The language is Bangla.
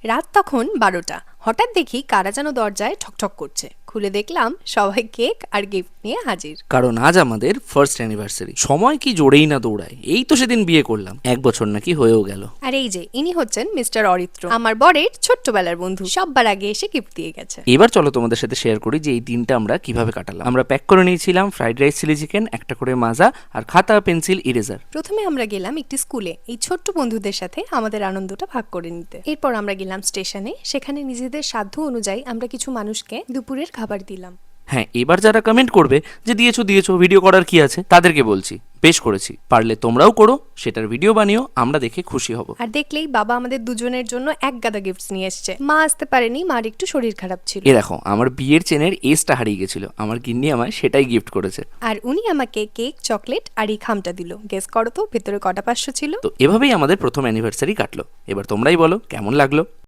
রাত তখন 12টা। হঠাৎ দেখি কারা যেন দরজায় ঠকঠক করছে। খুলে দেখলাম সবাই কেক আর গিফট নিয়ে হাজির। কারণ আজ আমাদের ফার্স্ট অ্যানিভার্সারি। সময় কি জোরেই না দৌড়ায়। এই তো সেদিন বিয়ে করলাম, 1 বছর নাকি হয়েও গেল। আর এই যে ইনি হচ্ছেন মিস্টার অরিত্র, আমার বরের ছোট্টবেলার বন্ধু। সববার আগে এসে গিফট দিয়ে গেছে। এবার চলো তোমাদের সাথে শেয়ার করি যে এই দিনটা আমরা কিভাবে কাটালাম। আমরা প্যাক করে নিয়েছিলাম ফ্রাইড রাইস, চিলি চিকেন, একটা করে মাজা আর খাতা, পেন্সিল, ইরেজার। প্রথমে আমরা গেলাম একটি স্কুলে এই ছোট্ট বন্ধুদের সাথে আমাদের আনন্দটা ভাগ করে নিতে। এরপর আমরা গেলাম স্টেশনে, সেখানে নিজেদের সাধ্য অনুযায়ী আমরা কিছু মানুষকে দুপুরের খাবার দিলাম। হ্যাঁ, এবার যারা কমেন্ট করবে যে দিয়েছো দিয়েছো, ভিডিও করার কি আছে, তাদেরকে বলছি বেশ করেছি, পারলে তোমরাও করো, সেটার ভিডিও বানিও, আমরা দেখে খুশি হব। আর দেখলেই বাবা আমাদের দুজনের জন্য এক গাদা গিফটস নিয়ে এসেছে। মা আসতে পারেনি, মার একটু শরীর খারাপ ছিল। এ দেখো, আমার বিয়ের চেনের এসটা হারিয়ে গেছিল, আমার গিন্নি আমায় সেটাই গিফট করেছে। আর উনি আমাকে কেক, চকলেট আর এই খামটা দিল। গেস করো তো ভেতরে কটা 500 ছিল। তো এভাবেই আমাদের প্রথম অ্যানিভার্সারি কাটলো। এবার তোমরাই বলো কেমন লাগলো।